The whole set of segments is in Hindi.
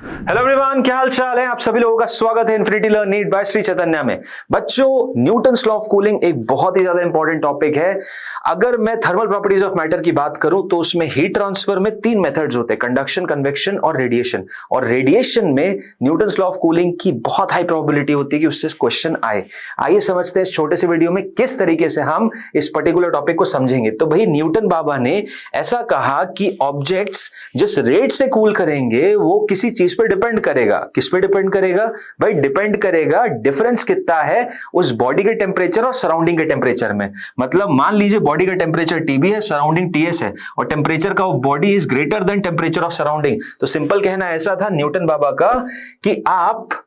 हेलो एवरीवन, क्या हाल चाल है। आप सभी लोगों का स्वागत है Infinity Learn NEET by Shri Chaitanya में। बच्चों, न्यूटन्स लॉ ऑफ कूलिंग एक बहुत ही ज्यादा इंपॉर्टेंट टॉपिक है। अगर मैं थर्मल प्रॉपर्टीज ऑफ मैटर की बात करूं तो उसमें हीट ट्रांसफर में तीन मेथड्स होते हैं, कंडक्शन, कन्वेक्शन और रेडिएशन। और रेडिएशन में न्यूटन्स लॉ ऑफ कूलिंग की बहुत हाई प्रोबेबिलिटी होती है कि उससे क्वेश्चन आए। आइए समझते हैं इस छोटे से वीडियो में किस तरीके से हम इस पर्टिकुलर टॉपिक को समझेंगे। तो भाई, न्यूटन बाबा ने ऐसा कहा कि ऑब्जेक्ट्स जिस रेट से कूल करेंगे वो किसी चीज पर डिपेंड करेगा। किस पे डिपेंड करेगा भाई? डिपेंड करेगा डिफरेंस कितना है उस बॉडी के टेम्परेचर और सराउंडिंग के टेम्परेचर में। मतलब मान लीजिए बॉडी का टेम्परेचर टीबी है, सराउंडिंग टीएस है, और टेम्परेचर का body is greater than temperature of surrounding. तो सिंपल कहना ऐसा था न्यूटन बाबा का कि आप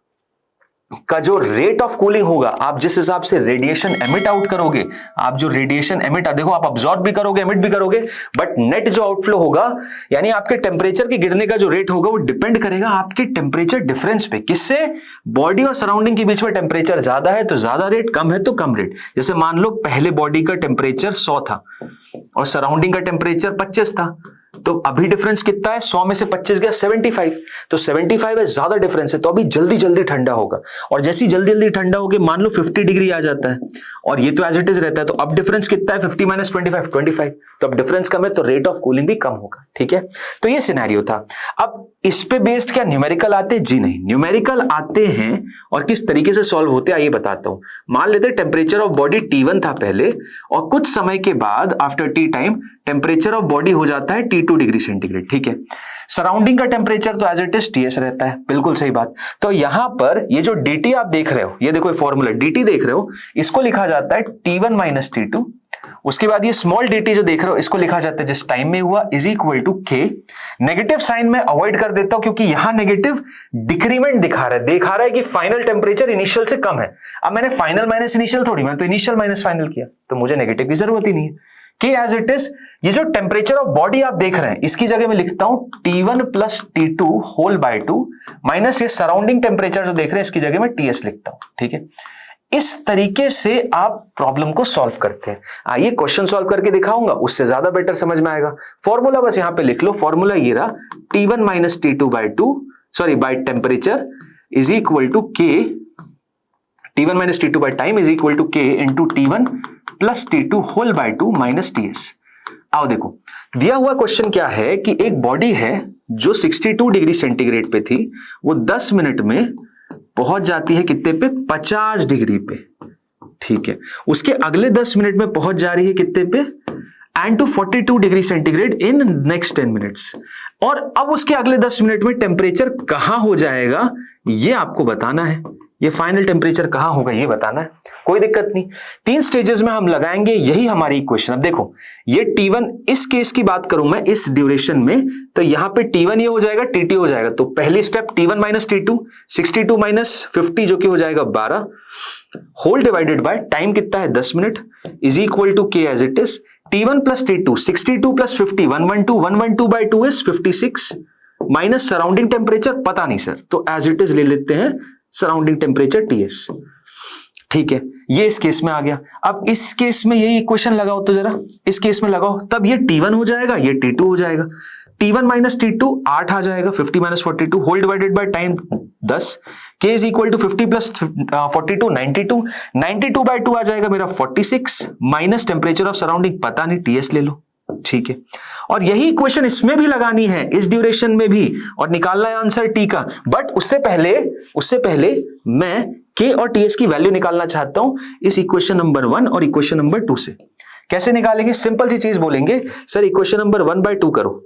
का जो रेट ऑफ कूलिंग होगा, आप जिस हिसाब से रेडिएशन एमिट आउट करोगे, आप जो रेडिएशन एमिट, देखो आप अब्सॉर्ब भी करोगे, एमिट भी करोगे, बट नेट जो आउटफ्लो होगा यानी आपके टेम्परेचर के गिरने का जो रेट होगा वो डिपेंड करेगा आपके टेम्परेचर डिफरेंस पे। किससे? बॉडी और सराउंडिंग के बीच में टेम्परेचर ज्यादा है तो ज्यादा रेट, कम है तो कम रेट। जैसे मान लो पहले बॉडी का टेम्परेचर 100 था और सराउंडिंग का टेम्परेचर 25 था, तो अभी डिफरेंस कितना है? 100 में से 25 गया 75। तो 75 है, ज्यादा डिफरेंस है, तो अभी जल्दी जल्दी ठंडा होगा। और जैसी जल्दी जल्दी ठंडा होगा, मान लो 50 डिग्री आ जाता है और ये तो एज इट इज रहता है, तो अब डिफरेंस कितना है? 50 माइनस 25, 25। तो अब डिफरेंस कम है तो रेट ऑफ कूलिंग भी कम होगा। ठीक है, तो ये सिनेरियो था। अब इस पे बेस्ड क्या न्यूमेरिकल आते हैं? जी नहीं, न्यूमेरिकल आते हैं। और किस तरीके से सॉल्व होते हैं आइए बताता हूं। मान लेते हैं टेम्परेचर ऑफ बॉडी T1 था पहले, और कुछ समय के बाद after T time temperature of body हो जाता है T2 डिग्री सेंटीग्रेड। ठीक है, सराउंडिंग का टेम्परेचर तो एज इट इज TS रहता है, बिल्कुल सही बात। तो यहां पर ये जो DT आप देख रहे हो, ये देखो फॉर्मूला DT देख रहे हो, इसको लिखा जाता है T1 माइनस T2। उसके बाद ये स्मॉल dt जो देख रहे हो इसको लिखा जाता है जिस टाइम में हुआ is equal to K। Negative sign में अवॉइड कर देता हूं क्योंकि यहां नेगेटिव डिक्रीमेंट दिखा रहा है कि फाइनल टेम्परेचर इनिशियल से कम है। अब मैंने फाइनल माइनस इनिशियल थोड़ी, मैं तो इनिशियल माइनस फाइनल किया, तो मुझे नेगेटिव की जरूरत ही नहीं है। K as it is. ये जो टेम्परेचर ऑफ बॉडी आप देख रहे हैं इसकी जगह में लिखता हूं T1 plus T2 whole by 2 minus ये सराउंडिंग टेम्परेचर जो देख रहे हैं इसकी जगह में TS लिखता हूं। ठीक है, इस तरीके से आप प्रॉब्लम को सॉल्व करते हैं। आइए क्वेश्चन सॉल्व करके दिखाऊंगा, उससे ज्यादा बेटर समझ में आएगा। फॉर्मूला बस यहां पे लिख लो, फॉर्मूला ये रहा T1 minus T2 by 2 sorry by temperature is equal to K। T1 minus T2 by time is equal to K into T1 plus T2 whole by 2 minus TS। आओ देखो, दिया हुआ क्वेश्चन क्या है कि एक बॉडी है जो 62 डिग्री सेंटीग्रेड पे थी, वो 10 मिनट में पहुंच जाती है कितने पे? 50 डिग्री पे। ठीक है, उसके अगले 10 मिनट में पहुंच जा रही है कितने पे? And to 42 degree centigrade in next 10 minutes. और अब उसके अगले 10 मिनट में टेम्परेचर कहां हो जाएगा ये आपको बताना है। ये फाइनल टेम्परेचर कहां होगा ये बताना है, कोई दिक्कत नहीं। 3 स्टेजेस में हम लगाएंगे, यही हमारी इक्वेशन। अब देखो ये T1, इस केस की बात करूं मैं इस ड्यूरेशन में, तो यहां पे T1 ये हो जाएगा, TT हो जाएगा। तो पहली step T1 minus T2, 62 minus 50 जो कि हो जाएगा 12 होल डिवाइडेड बाय टाइम कितना है 10 minute is equal to K as it is. T1 plus T2 62 plus 50 112 by 2 is 56 minus surrounding temperature पता नहीं सर, तो एज इट इज ले लेते हैं सराउंडिंग टेम्परेचर TS। ठीक है, ये इस केस में आ गया। अब इस केस में यही इक्वेशन लगाओ, तो जरा इस केस में लगाओ, तब ये T1 हो जाएगा, ये T2 हो जाएगा। T1 माइनस T2 8 आ जाएगा, 50 minus 42 whole divided by time 10। K is equal to 50 plus 42 92 by 2 आ जाएगा मेरा 46 माइनस टेम्परेचर ऑफ सराउंडिंग पता नहीं TS ले लो। ठीक है, और यही इक्वेशन इसमें भी लगानी है, इस ड्यूरेशन में भी, और निकालना है आंसर T का। बट उससे पहले मैं K और TS की वैल्यू निकालना चाहता हूं इस इक्वेशन नंबर 1 और इक्वेशन नंबर 2 से। कैसे निकालेंगे? सिंपल सी चीज बोलेंगे, सर इक्वेशन नंबर 1/2 करो।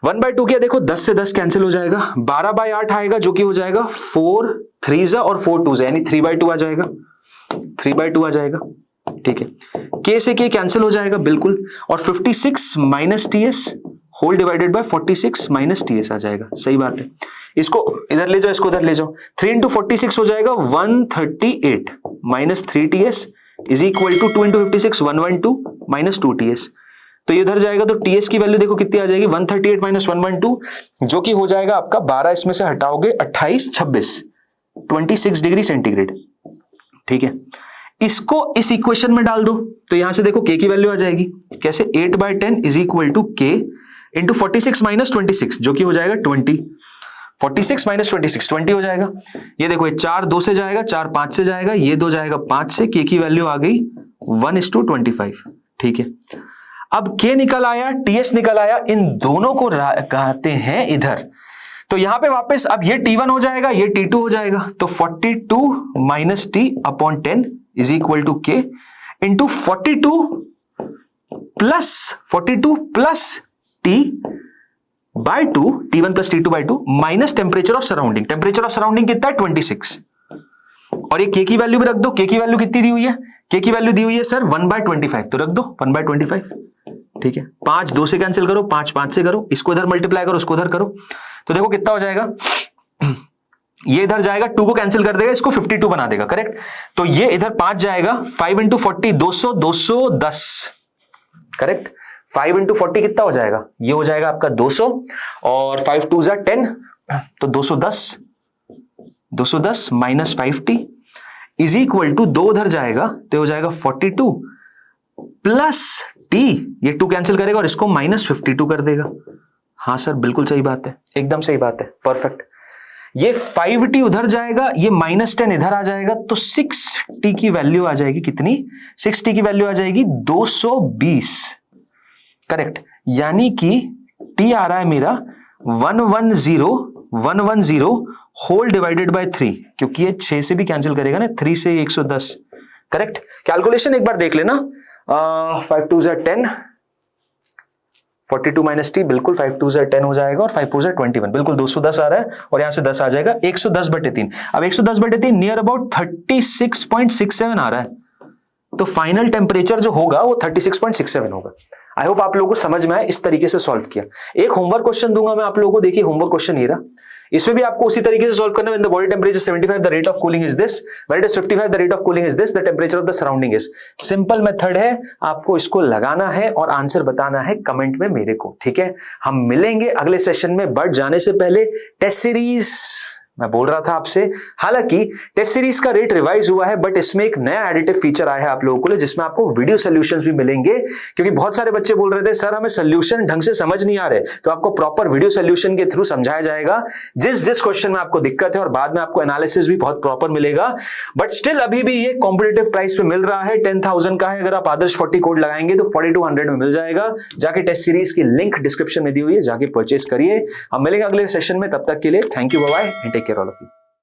1/2 क्या? देखो 10 से 10 कैंसिल हो जाएगा, 12 बाय 8 आएगा जो कि हो जाएगा 4 3 और 4 2 यानी 3/2 आ जाएगा, 3/2 आ जाएगा। ठीक है, K से K कैंसिल हो जाएगा बिल्कुल, और 56 minus TS whole divided by 46 minus TS आ जाएगा। सही बात है, इसको इधर ले जाओ, इसको उधर ले जाओ, 3 इंटू 46 हो जाएगा 138 minus 3 TS is equal to 2 into 56 112 minus 2 TS। तो ये इधर जाएगा तो TS की वैल्यू देखो कितनी आ जाएगी 138 माइनस 112 जो कि हो जाएगा आपका 12, इसमें से हटाओगे 28 26 26 डिग्री सेंटीग्रेड। ठीक है, इसको इस इक्वेशन में डाल दो तो यहां से देखो K की वैल्यू आ जाएगी कैसे 8/10 is equal to K into 46 minus 26 जो कि हो जाएगा 20। 46 माइनस 26 20 हो जाएगा। ये देखो, ये 4 2 से जाएगा, 4 5 से जाएगा, ये 2 जाएगा 5 से, के की वैल्यू आ गई 1:25। ठीक है, अब के निकल आया, टीएस निकल आया, इन दोनों को कहते हैं इधर। तो यहां पे वापस अब ये T1 हो जाएगा, ये T2 हो जाएगा। तो 42 minus T upon 10 is equal to K into 42 plus T by 2, T1 plus T2 by 2 minus temperature of surrounding. Temperature of surrounding कितना है 26। और ये के की वैल्यू भी रख दो। के की वैल्यू कितनी दी हुई है? के की वैल्यू दी हुई है सर 1/25, तो रख दो 1/25। ठीक है, 5 2 से कैंसिल करो, 5 5 से करो, इसको इधर मल्टीप्लाई करो, उसको इधर करो, तो देखो कितना हो जाएगा। ये इधर जाएगा, 2 को कैंसिल कर देगा, इसको 52 बना देगा, करेक्ट। तो ये इधर 5 जाएगा, 5 इंटू 40 200, 210, करेक्ट। 5 इंटू 40 कितना हो जाएगा? ये हो जाएगा आपका 200, और 5 2 जा 10, तो 210 minus 5t is equal to 2 उधर जाएगा, तो हो जाएगा 42 प्लस t, ये 2 कैंसिल करेगा और इसको माइनस 52 कर देगा। हाँ सर, बिल्कुल सही बात है, एकदम सही बात है, परफेक्ट। ये 5t उधर जाएगा, ये माइनस 10 इधर आ जाएगा, तो 6t की वैल्यू आ जाएगी कितनी? 6t की वैल्यू आ जाएगी 220, करेक्ट। यानी कि t आ रहा है मेरा 110 होल डिवाइडेड बाय 3, क्योंकि ये 6 से भी कैंसिल करेगा ना, 3 से 110, करेक्ट। कैलकुलेशन एक बार देख लेना, 5 2 जा 10, 42 माइनस टी, बिल्कुल 5 2 जा 10 हो जाएगा, और 5 4 जा 21, बिल्कुल 210 आ रहा है, और यहां से 10 आ जाएगा, 110/3। अब 110/3 नियर अबाउट 36.67 आ रहा है, तो फाइनल टेम्परेचर जो होगा वो 36.67 होगा। आई होप आप लोगों को समझ में आया, इस तरीके से सॉल्व किया। एक होमवर्क क्वेश्चन दूंगा मैं आप लोगों को, देखिए होमवर्क क्वेश्चन ये रहा, इसमें भी आपको उसी तरीके से सॉल्व करना है। When the body temperature is 75, the rate of cooling is this. When it is 55, the rate of cooling is this. The temperature of the surrounding is. Simple method है, आपको इसको लगाना है और आंसर बताना है कमेंट में मेरे को, ठीक है। हम मिलेंगे अगले सेशन में, बट जाने से पहले टेस्ट सीरीज मैं बोल रहा था आपसे, हालांकि टेस्ट सीरीज का रेट रिवाइज हुआ है, बट इसमें एक नया एडिटिव फीचर आया है आप लोगों के लिए, जिसमें आपको वीडियो सॉल्यूशंस भी मिलेंगे, क्योंकि बहुत सारे बच्चे बोल रहे थे सर हमें सॉल्यूशन ढंग से समझ नहीं आ रहे, तो आपको प्रॉपर वीडियो सॉल्यूशन के थ्रू समझाया जाएगा जिस क्वेश्चन में आपको दिक्कत है, और बाद में आपको एनालिसिस भी बहुत प्रॉपर मिलेगा। बट स्टिल अभी भी ये कॉम्पिटिटिव प्राइस पे मिल रहा है, 10,000 का है। अगर आप आदर्श 40 कोड लगाएंगे तो 4200 में मिल जाएगा। जाके टेस्ट सीरीज की लिंक डिस्क्रिप्शन में दी हुई है, जाके परचेस करिए। हम मिलेंगे अगले सेशन में, तब तक के लिए thank you, bye bye and take care all of you.